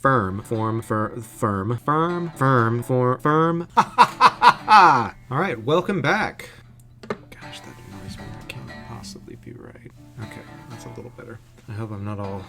Firm. All right, welcome back. Gosh, that noise meter can't possibly be right. Okay, that's a little better. I hope I'm not all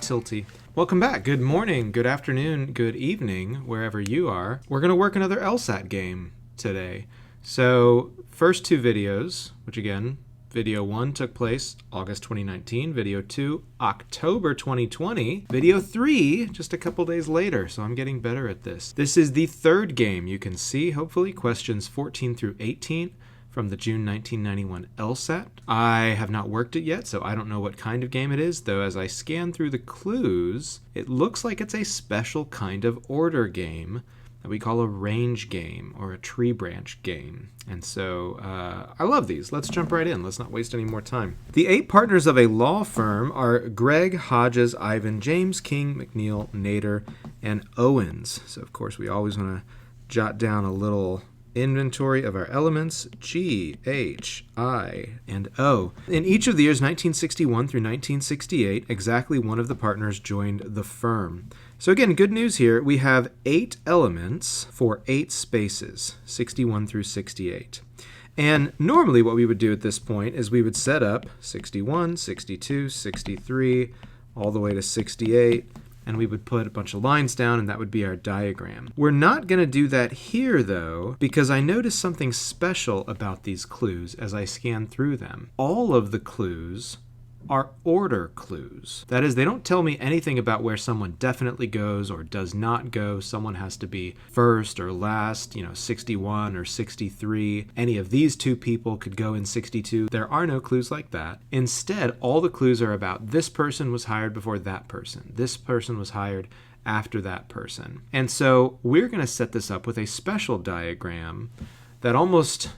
tilty. Welcome back. Good morning, good afternoon, good evening, wherever you are. We're going to work another LSAT game today. So, first two videos, which again, Video 1 took place August 2019, Video 2 October 2020, Video 3 just a couple days later, so I'm getting better at this. This is the third game. You can see, hopefully, questions 14 through 18 from the June 1991 LSAT. I have not worked it yet, so I don't know what kind of game it is, though as I scan through the clues, it looks like it's a special kind of order game that we call a range game or a tree branch game. And so I love these. Let's jump right in. Let's not waste any more time. The 8 partners of a law firm are Greg, Hodges, Ivan, James, King, McNeil, Nader, and Owens. So of course we always want to jot down a little inventory of our elements, G, H, I, and O. In each of the years 1961 through 1968, exactly one of the partners joined the firm. So again, good news here. We have 8 elements for 8 spaces, 61 through 68. And normally what we would do at this point is we would set up 61, 62, 63, all the way to 68, and we would put a bunch of lines down, and that would be our diagram. We're not going to do that here, though, because I noticed something special about these clues as I scan through them. All of the clues are order clues. That is, they don't tell me anything about where someone definitely goes or does not go. Someone has to be first or last, 61 or 63. Any of these two people could go in 62. There are no clues like that. Instead, all the clues are about this person was hired before that person. This person was hired after that person. And so we're going to set this up with a special diagram that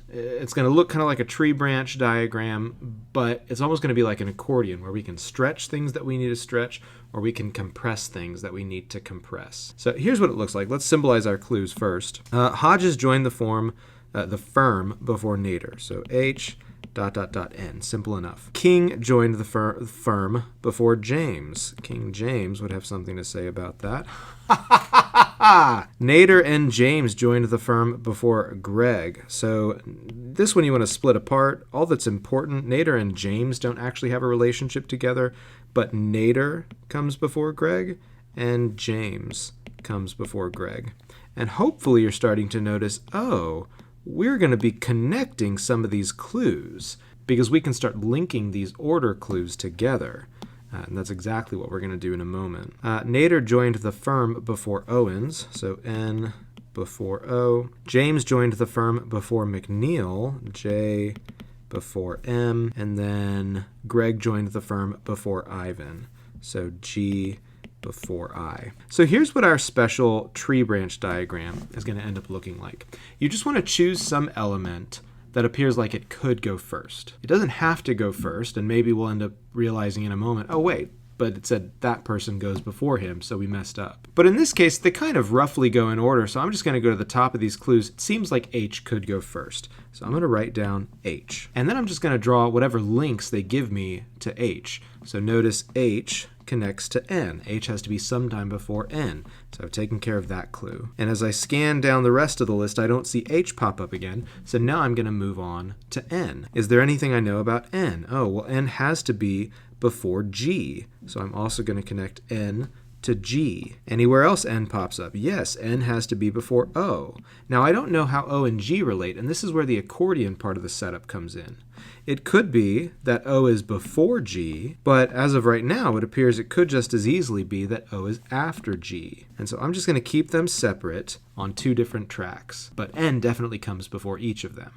it's going to look kind of like a tree branch diagram, but it's almost going to be like an accordion where we can stretch things that we need to stretch, or we can compress things that we need to compress. So here's what it looks like. Let's symbolize our clues first. Hodges joined the firm before Nader. So H ... N. Simple enough. King joined the firm before James. King James would have something to say about that. Nader and James joined the firm before Greg. So this one you want to split apart. All that's important, Nader and James don't actually have a relationship together, but Nader comes before Greg and James comes before Greg. And hopefully you're starting to notice, we're going to be connecting some of these clues because we can start linking these order clues together. And that's exactly what we're going to do in a moment. Nader joined the firm before Owens, so N before O. James joined the firm before McNeil, J before M. And then Greg joined the firm before Ivan, so G before I. So here's what our special tree branch diagram is going to end up looking like. You just want to choose some element that appears like it could go first. It doesn't have to go first, and maybe we'll end up realizing in a moment, but it said that person goes before him, so we messed up. But in this case, they kind of roughly go in order, so I'm just going to go to the top of these clues. It seems like H could go first. So I'm going to write down H. And then I'm just going to draw whatever links they give me to H. So notice H connects to N. H has to be sometime before N. So I've taken care of that clue. And as I scan down the rest of the list, I don't see H pop up again. So now I'm going to move on to N. Is there anything I know about N? N has to be before G. So I'm also going to connect N to G. Anywhere else N pops up? Yes, N has to be before O. Now I don't know how O and G relate, and this is where the accordion part of the setup comes in. It could be that O is before G, but as of right now, it appears it could just as easily be that O is after G. And so I'm just going to keep them separate on 2 different tracks, but N definitely comes before each of them.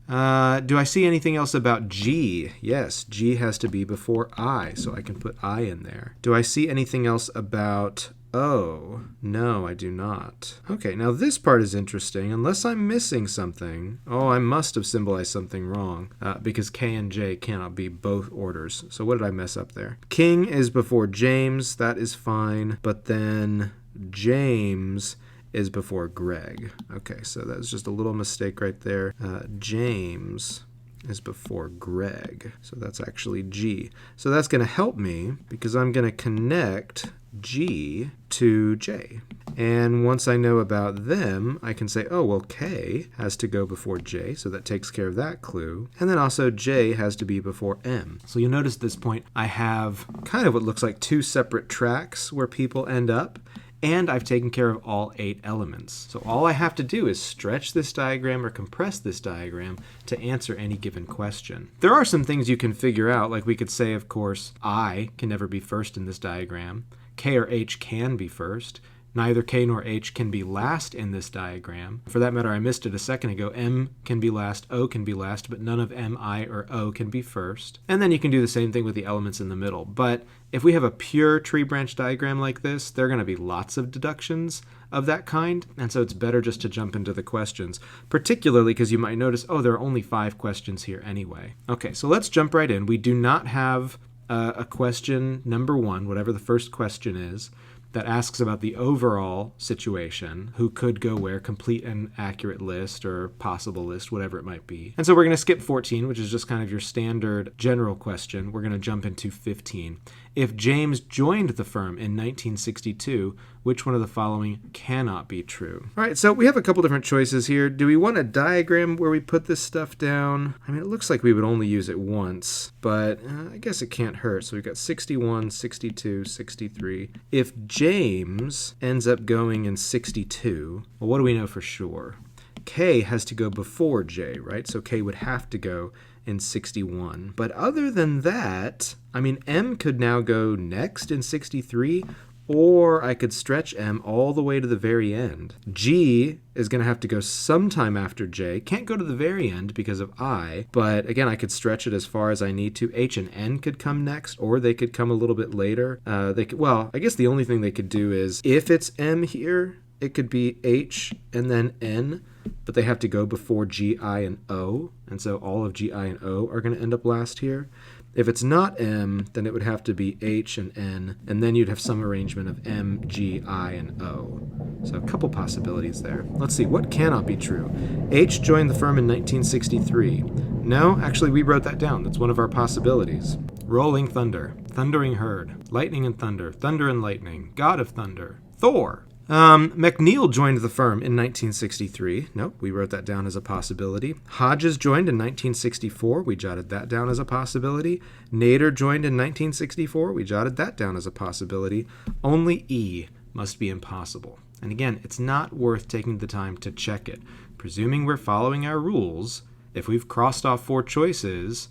Do I see anything else about G? Yes, G has to be before I, so I can put I in there. Do I see anything else about O? No, I do not. Okay, now this part is interesting. Unless I'm missing something. I must have symbolized something wrong because K and J cannot be both orders. So what did I mess up there? King is before James. That is fine. But then James is before Greg. Okay, so that's just a little mistake right there. James is before Greg. So that's actually G. So that's going to help me because I'm going to connect G to J. And once I know about them, I can say, oh, well, K has to go before J, so that takes care of that clue. And then also J has to be before M. So you'll notice at this point, I have kind of what looks like two separate tracks where people end up. And I've taken care of all 8 elements. So all I have to do is stretch this diagram or compress this diagram to answer any given question. There are some things you can figure out, like we could say, of course, I can never be first in this diagram. K or H can be first. Neither K nor H can be last in this diagram. For that matter, I missed it a second ago. M can be last, O can be last, but none of M, I, or O can be first. And then you can do the same thing with the elements in the middle. But if we have a pure tree branch diagram like this, there are going to be lots of deductions of that kind, and so it's better just to jump into the questions, particularly because you might notice, oh, there are only 5 questions here anyway. Okay, so let's jump right in. We do not have a question number 1, whatever the first question is, that asks about the overall situation, who could go where, complete an accurate list or possible list, whatever it might be. And so we're going to skip 14, which is just kind of your standard general question. We're going to jump into 15. If James joined the firm in 1962, which one of the following cannot be true? All right, so we have a couple different choices here. Do we want a diagram where we put this stuff down? I mean, it looks like we would only use it once, but I guess it can't hurt. So we've got 61, 62, 63. If James ends up going in 62, well, what do we know for sure? K has to go before J, right? So K would have to go in 61. But other than that, I mean, M could now go next in 63, or I could stretch M all the way to the very end. G is going to have to go sometime after J. Can't go to the very end because of I, but again, I could stretch it as far as I need to. H and N could come next, or they could come a little bit later. Well, I guess the only thing they could do is, if it's M here, it could be H and then N, but they have to go before G, I, and O, and so all of G, I, and O are going to end up last here. If it's not M, then it would have to be H and N, and then you'd have some arrangement of M, G, I, and O. So a couple possibilities there. Let's see, what cannot be true? H joined the firm in 1963. No, actually we wrote that down. That's one of our possibilities. Rolling thunder, thundering herd, lightning and thunder, thunder and lightning, god of thunder, Thor. McNeil joined the firm in 1963. Nope, we wrote that down as a possibility. Hodges joined in 1964. We jotted that down as a possibility. Nader joined in 1964. We jotted that down as a possibility. Only E must be impossible. And again, it's not worth taking the time to check it. Presuming we're following our rules, if we've crossed off 4 choices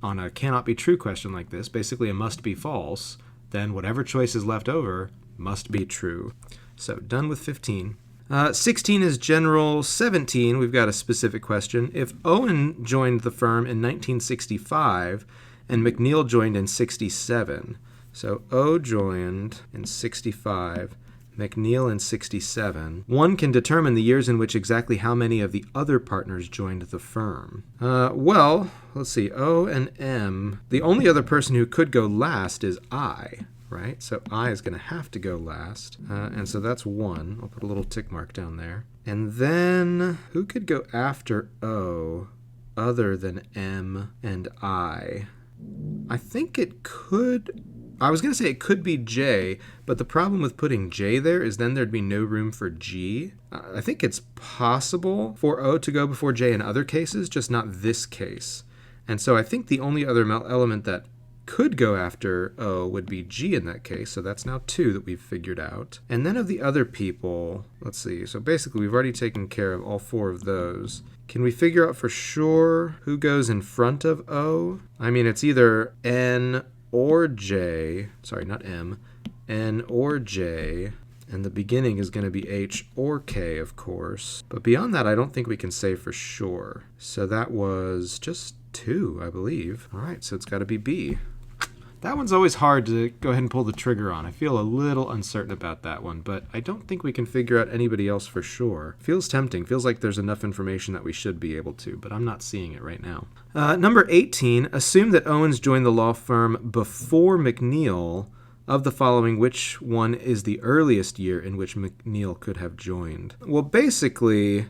on a cannot be true question like this, basically a must be false, then whatever choice is left over must be true. So done with 15. 16 is general. 17, we've got a specific question. If Owen joined the firm in 1965 and McNeil joined in 67, so O joined in 65, McNeil in 67, one can determine the years in which exactly how many of the other partners joined the firm. Well, let's see, O and M. The only other person who could go last is I. Right? So I is going to have to go last. And so that's 1. I'll put a little tick mark down there. And then who could go after O other than M and I? I think it could... I was going to say it could be J, but the problem with putting J there is then there'd be no room for G. I think it's possible for O to go before J in other cases, just not this case. And so I think the only other element that could go after O would be G in that case, so that's now 2 that we've figured out. And then of the other people, let's see, so basically we've already taken care of all 4 of those. Can we figure out for sure who goes in front of O? I mean, it's either N or J, sorry, not M, N or J, and the beginning is going to be H or K, of course. But beyond that, I don't think we can say for sure. So that was just 2, I believe. All right, so it's got to be B. That one's always hard to go ahead and pull the trigger on. I feel a little uncertain about that one, but I don't think we can figure out anybody else for sure. Feels tempting. Feels like there's enough information that we should be able to, but I'm not seeing it right now. Number 18, assume that Owens joined the law firm before McNeil. Of the following, which one is the earliest year in which McNeil could have joined? Well, basically,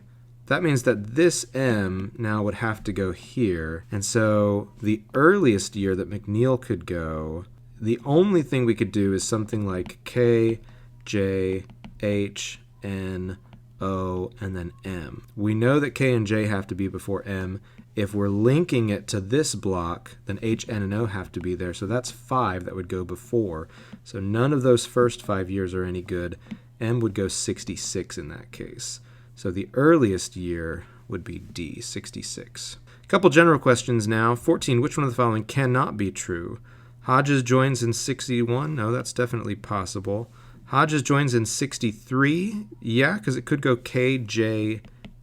that means that this M now would have to go here. And so the earliest year that McNeil could go, the only thing we could do is something like K, J, H, N, O, and then M. We know that K and J have to be before M. If we're linking it to this block, then H, N, and O have to be there. So that's 5 that would go before. So none of those first 5 years are any good. M would go 66 in that case. So the earliest year would be D, 66. A couple general questions now. 14, which one of the following cannot be true? Hodges joins in 61. No, that's definitely possible. Hodges joins in 63. Yeah, because it could go K, J,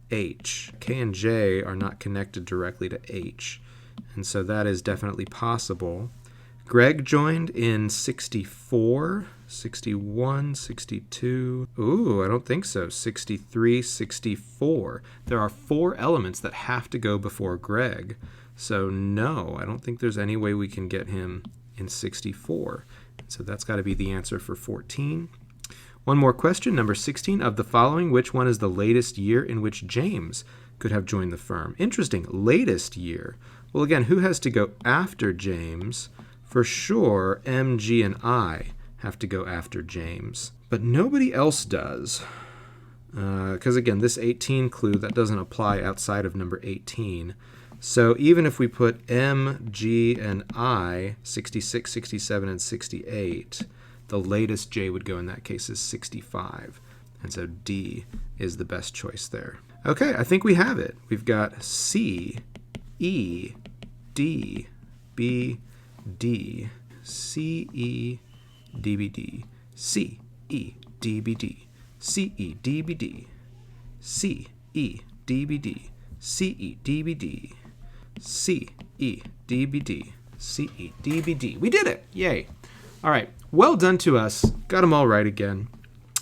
H. K and J are not connected directly to H. And so that is definitely possible. Greg joined in 64, 61, 62. Ooh, I don't think so. 63, 64. There are 4 elements that have to go before Greg. So no, I don't think there's any way we can get him in 64. So that's got to be the answer for 14. One more question, number 16. Of the following, which one is the latest year in which James could have joined the firm? Interesting, latest year. Well, again, who has to go after James? For sure, M, G, and I have to go after James. But nobody else does. Because, again, this 18 clue, that doesn't apply outside of number 18. So even if we put M, G, and I, 66, 67, and 68, the latest J would go in that case is 65. And so D is the best choice there. Okay, I think we have it. We've got C, E, D, B, D, C, E, D, B, D, C, E, D, B, D, C, E, D, B, D, C, E, D, B, D, C, E, D, B, D, C, E, D, B, D, C, E, D, B, D. We did it! Yay! All right, well done to us. Got them all right again.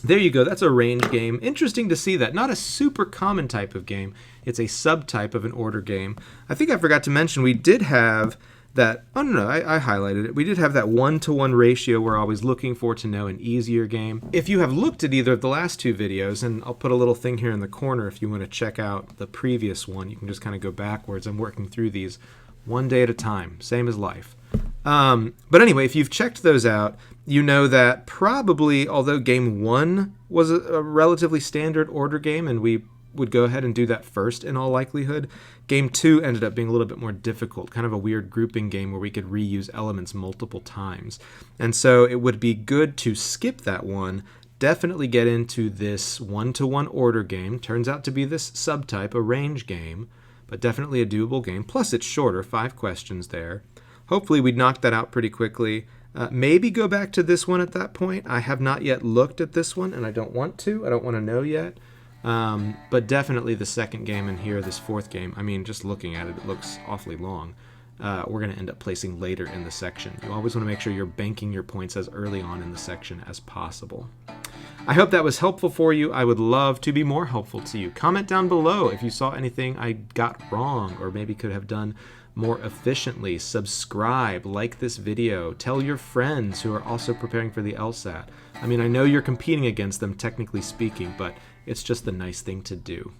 There you go. That's a range game. Interesting to see that. Not a super common type of game. It's a subtype of an order game. I think I forgot to mention we did have that, oh no, I highlighted it. We did have that 1-to-1 ratio we're always looking for to know an easier game. If you have looked at either of the last 2 videos, and I'll put a little thing here in the corner if you want to check out the previous one, you can just kind of go backwards. I'm working through these one day at a time, same as life. But anyway, if you've checked those out, you know that probably, although game 1 was a relatively standard order game, and we would go ahead and do that first in all likelihood, game 2 ended up being a little bit more difficult, kind of a weird grouping game where we could reuse elements multiple times. And so it would be good to skip that one, definitely get into this 1-to-1 order game. Turns out to be this subtype, a range game, but definitely a doable game. Plus it's shorter, 5 questions there. Hopefully we'd knock that out pretty quickly. Maybe go back to this one at that point. I have not yet looked at this one, and I don't want to. I don't want to know yet. But definitely the second game in here, this 4th game, I mean, just looking at it, it looks awfully long. We're going to end up placing later in the section. You always want to make sure you're banking your points as early on in the section as possible. I hope that was helpful for you. I would love to be more helpful to you. Comment down below if you saw anything I got wrong or maybe could have done more efficiently. Subscribe, like this video, tell your friends who are also preparing for the LSAT. I mean, I know you're competing against them, technically speaking, but it's just the nice thing to do.